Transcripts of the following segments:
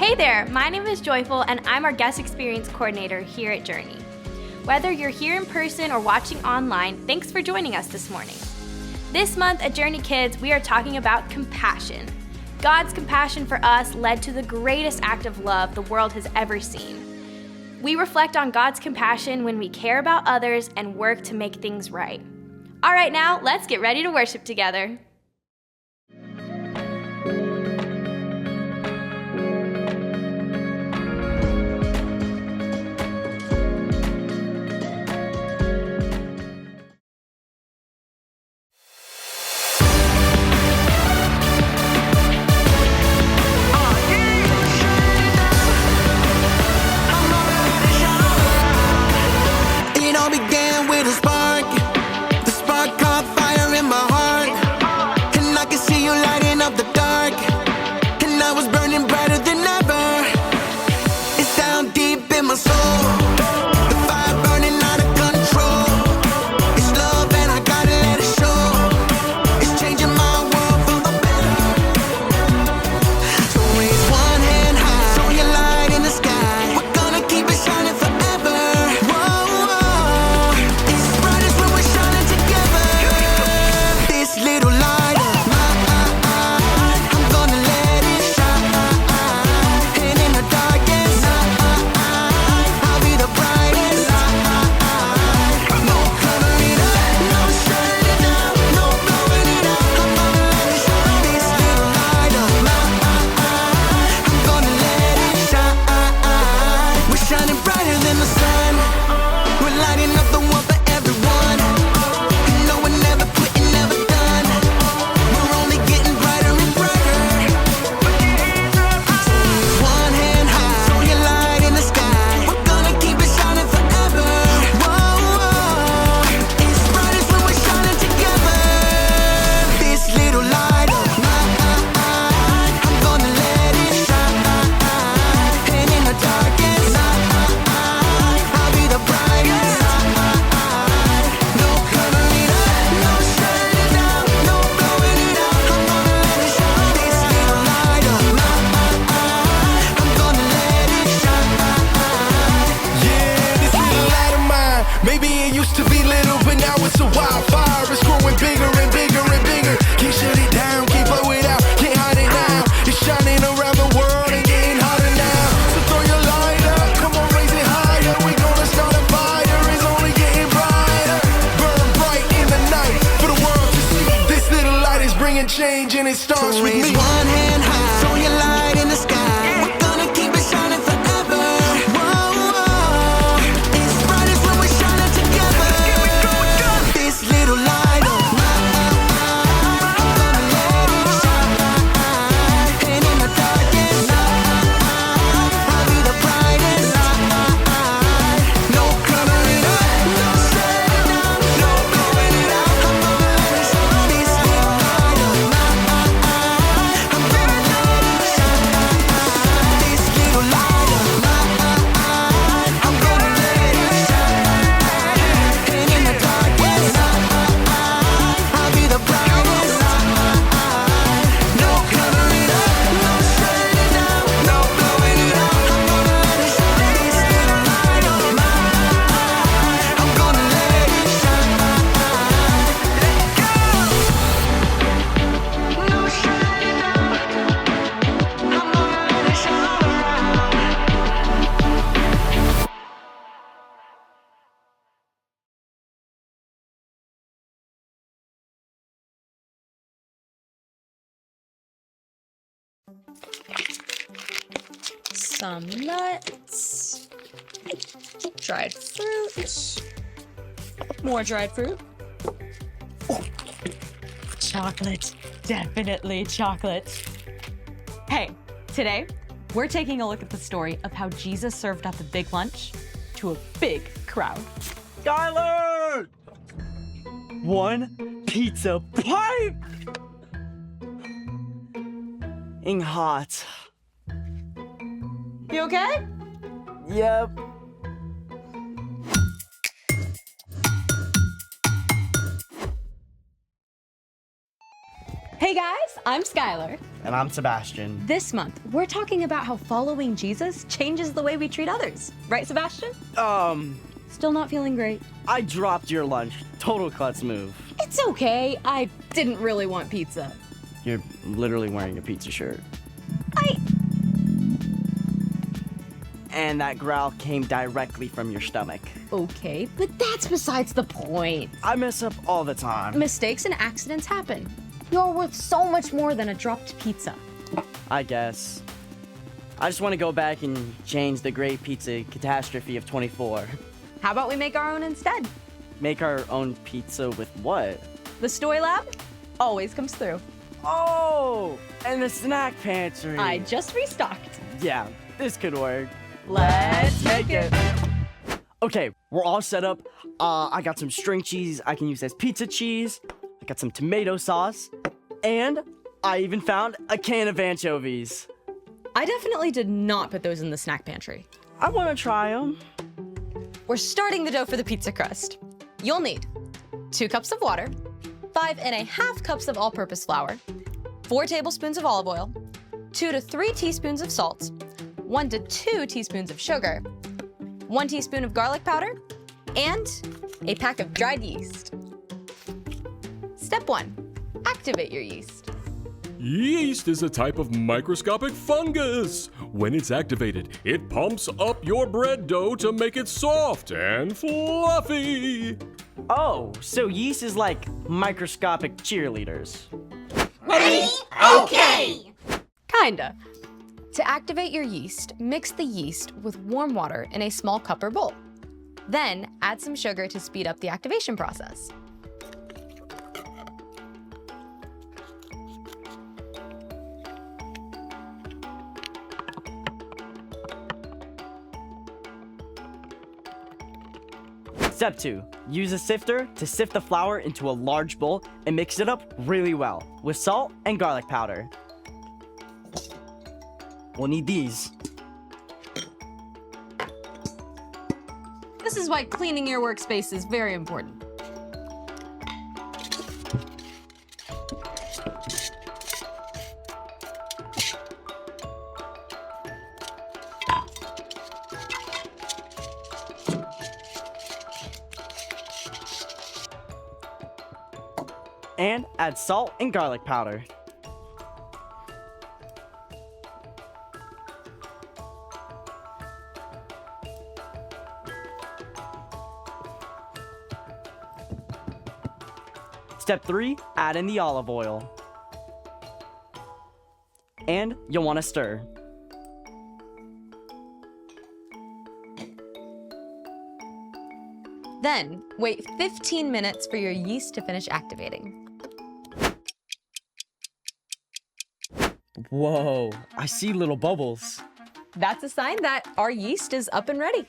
Hey there, my name is Joyful and I'm our guest experience coordinator here at Journey. Whether you're here in person or watching online, thanks for joining us this morning. This month at Journey Kids, we are talking about compassion. God's compassion for us led to the greatest act of love the world has ever seen. We reflect on God's compassion when we care about others and work to make things right. All right, now let's get ready to worship together. Change and it starts with me. One hand high, so your light in the sky. We're gonna keep it shining forever. Whoa, it's brightest when we're shining together. This little light of mine, I'm gonna let it shine. And in the darkest night, I'll be the brightest light. No covering up, no shutting down, no blowing it out. I'm gonna let it shine. This little light of Some nuts, dried fruit, more dried fruit. Oh, chocolate, definitely chocolate. Hey, today we're taking a look at the story of how Jesus served up a big lunch to a big crowd. Skylar! One pizza pipe! Ing hot. You okay? Yep. Hey guys, I'm Skylar. And I'm Sebastian. This month, we're talking about how following Jesus changes the way we treat others. Right, Sebastian? Still not feeling great. I dropped your lunch. Total klutz move. It's okay. I didn't really want pizza. You're literally wearing a pizza shirt. And that growl came directly from your stomach. Okay, but that's besides the point. I mess up all the time. Mistakes and accidents happen. You're worth so much more than a dropped pizza. I guess. I just want to go back and change the great pizza catastrophe of 24. How about we make our own instead? Make our own pizza with what? The Stoy Lab always comes through. Oh, and the snack pantry. I just restocked. Yeah, this could work. Let's make it. Okay, we're all set up. I got some string cheese I can use as pizza cheese. I got some tomato sauce. And I even found a can of anchovies. I definitely did not put those in the snack pantry. I want to try them. We're starting the dough for the pizza crust. You'll need 2 cups of water, 5½ cups of all-purpose flour, 4 tablespoons of olive oil, 2 to 3 teaspoons of salt, 1 to 2 teaspoons of sugar, 1 teaspoon of garlic powder, and a pack of dried yeast. Step 1. Activate your yeast. Yeast is a type of microscopic fungus. When it's activated, it pumps up your bread dough to make it soft and fluffy. Oh, so yeast is like microscopic cheerleaders. Kinda. To activate your yeast, mix the yeast with warm water in a small cup or bowl. Then add some sugar to speed up the activation process. Step 2. Use a sifter to sift the flour into a large bowl and mix it up really well with salt and garlic powder. We'll need these. This is why cleaning your workspace is very important. And add salt and garlic powder. Step 3, add in the olive oil. And you'll want to stir. Then, wait 15 minutes for your yeast to finish activating. Whoa, I see little bubbles. That's a sign that our yeast is up and ready.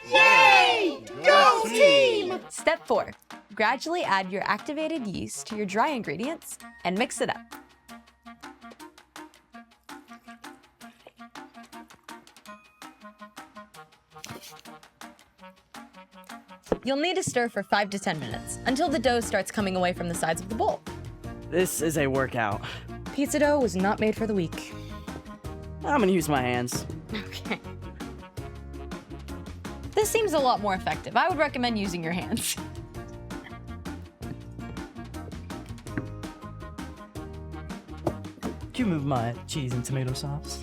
Yay! Go team! Step 4. Gradually add your activated yeast to your dry ingredients and mix it up. You'll need to stir for 5 to 10 minutes until the dough starts coming away from the sides of the bowl. This is a workout. Pizza dough was not made for the weak. I'm gonna use my hands. Okay. This seems a lot more effective. I would recommend using your hands. Can you move my cheese and tomato sauce?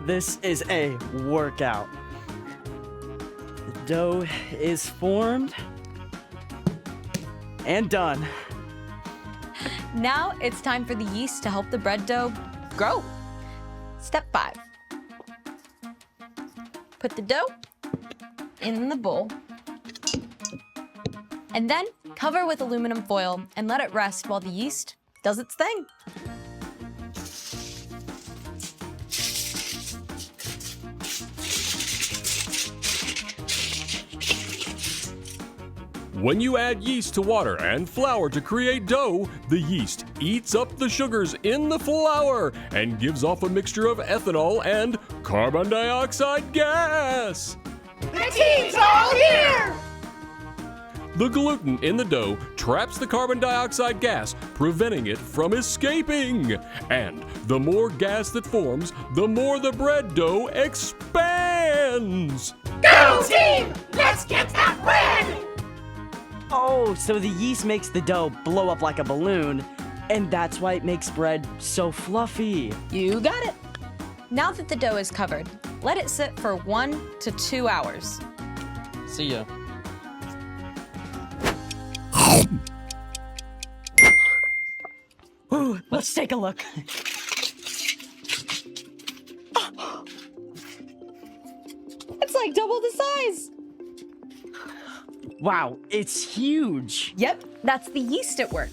This is a workout. The dough is formed and done. Now it's time for the yeast to help the bread dough grow. Step 5. Put the dough in the bowl. And then cover with aluminum foil and let it rest while the yeast does its thing. When you add yeast to water and flour to create dough, the yeast eats up the sugars in the flour and gives off a mixture of ethanol and carbon dioxide gas. The team's all here! The gluten in the dough traps the carbon dioxide gas, preventing it from escaping. And the more gas that forms, the more the bread dough expands. Go team! Let's get that bread! Oh, so the yeast makes the dough blow up like a balloon, and that's why it makes bread so fluffy. You got it. Now that the dough is covered, let it sit for 1 to 2 hours. See ya. Ooh, let's take a look. It's like double the size. Wow, it's huge. Yep, that's the yeast at work.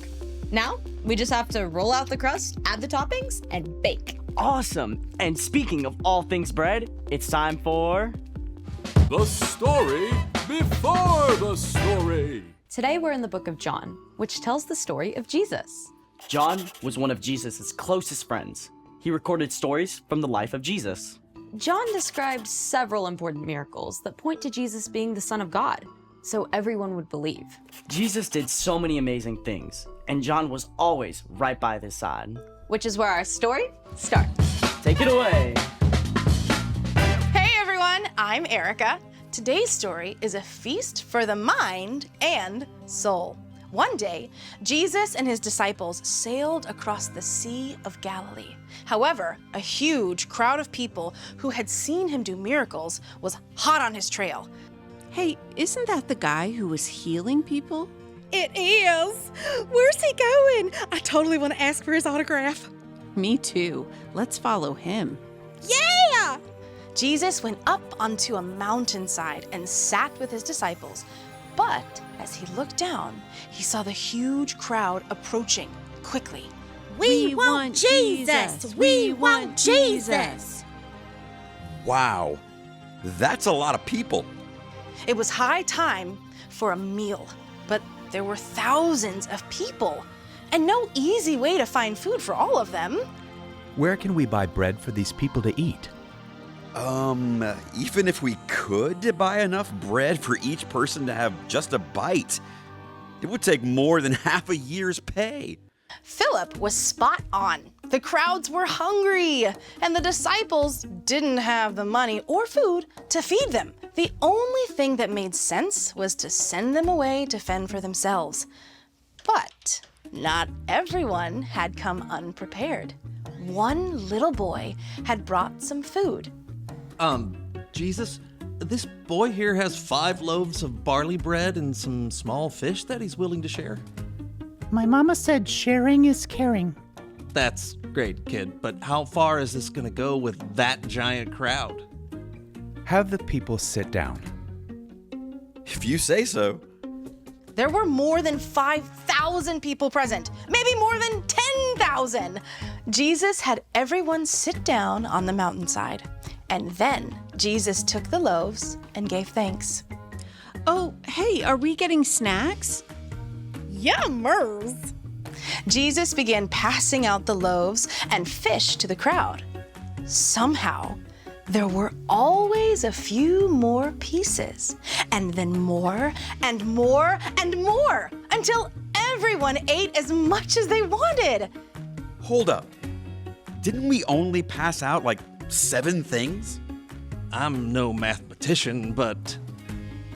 Now, we just have to roll out the crust, add the toppings, and bake. Awesome. And speaking of all things bread, it's time for... The story before the story. Today we're in the book of John, which tells the story of Jesus. John was one of Jesus' closest friends. He recorded stories from the life of Jesus. John described several important miracles that point to Jesus being the Son of God, so everyone would believe. Jesus did so many amazing things, and John was always right by his side. Which is where our story starts. Take it away. Hey everyone, I'm Erica. Today's story is a feast for the mind and soul. One day, Jesus and his disciples sailed across the Sea of Galilee. However, a huge crowd of people who had seen him do miracles was hot on his trail. Hey, isn't that the guy who was healing people? It is! Where's he going? I totally want to ask for his autograph. Me too. Let's follow him. Yeah! Jesus went up onto a mountainside and sat with his disciples. But as he looked down, he saw the huge crowd approaching quickly. We want Jesus! We want Jesus! Wow, that's a lot of people. It was high time for a meal, but there were thousands of people and no easy way to find food for all of them. Where can we buy bread for these people to eat? Even if we could buy enough bread for each person to have just a bite, it would take more than half a year's pay. Philip was spot on. The crowds were hungry, and the disciples didn't have the money or food to feed them. The only thing that made sense was to send them away to fend for themselves. But not everyone had come unprepared. One little boy had brought some food. Jesus, this boy here has 5 loaves of barley bread and some small fish that he's willing to share. My mama said sharing is caring. That's great, kid, but how far is this gonna go with that giant crowd? Have the people sit down. If you say so. There were more than 5,000 people present, maybe more than 10,000. Jesus had everyone sit down on the mountainside, and then Jesus took the loaves and gave thanks. Oh, hey, are we getting snacks? Yummers! Jesus began passing out the loaves and fish to the crowd. Somehow, there were always a few more pieces, and then more and more and more, until everyone ate as much as they wanted. Hold up. Didn't we only pass out like 7 things? I'm no mathematician, but...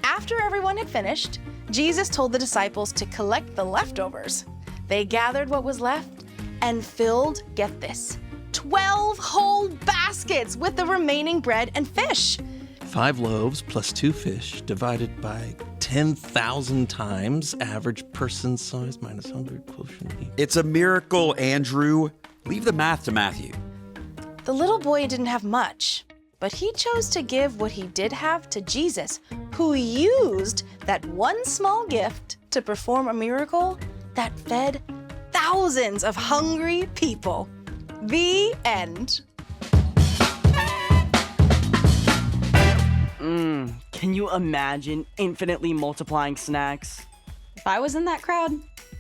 After everyone had finished, Jesus told the disciples to collect the leftovers. They gathered what was left and filled, get this, 12 whole baskets with the remaining bread and fish. 5 loaves plus 2 fish divided by 10,000 times average person size minus 100 quotient. It's a miracle, Andrew. Leave the math to Matthew. The little boy didn't have much, but he chose to give what he did have to Jesus, who used that one small gift to perform a miracle that fed thousands of hungry people. The end. Can you imagine infinitely multiplying snacks? If I was in that crowd,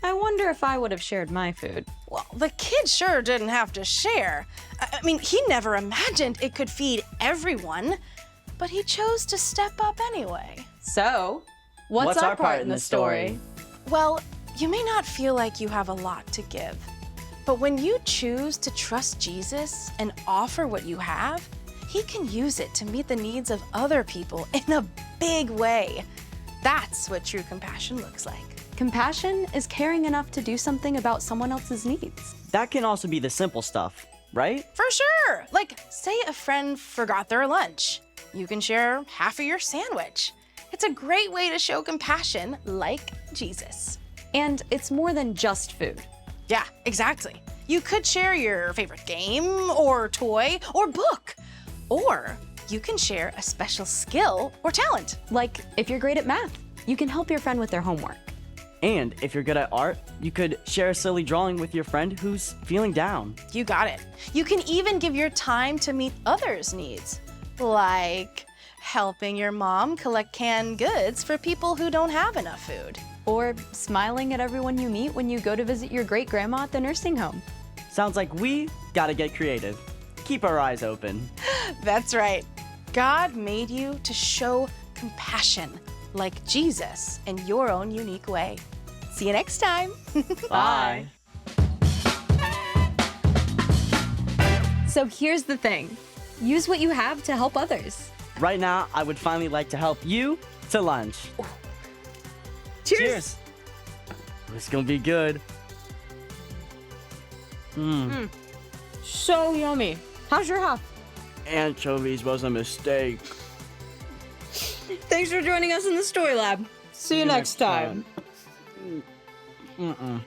I wonder if I would have shared my food. Well, the kid sure didn't have to share. I mean, he never imagined it could feed everyone. but he chose to step up anyway. So, what's our part in the story? Well, you may not feel like you have a lot to give, but when you choose to trust Jesus and offer what you have, he can use it to meet the needs of other people in a big way. That's what true compassion looks like. Compassion is caring enough to do something about someone else's needs. That can also be the simple stuff, right? For sure! Like, say a friend forgot their lunch. You can share half of your sandwich. It's a great way to show compassion, like Jesus. And it's more than just food. Yeah, exactly. You could share your favorite game, or toy, or book. Or you can share a special skill or talent. Like, if you're great at math, you can help your friend with their homework. And if you're good at art, you could share a silly drawing with your friend who's feeling down. You got it. You can even give your time to meet others' needs, like helping your mom collect canned goods for people who don't have enough food. Or smiling at everyone you meet when you go to visit your great-grandma at the nursing home. Sounds like we gotta get creative. Keep our eyes open. That's right. God made you to show compassion, like Jesus, in your own unique way. See you next time. Bye. So here's the thing. Use what you have to help others. Right now, I would finally like to help you to lunch. Cheers! It's gonna be good. So yummy. How's your half? Anchovies was a mistake. Thanks for joining us in the Story Lab. See you next time. Mm-mm.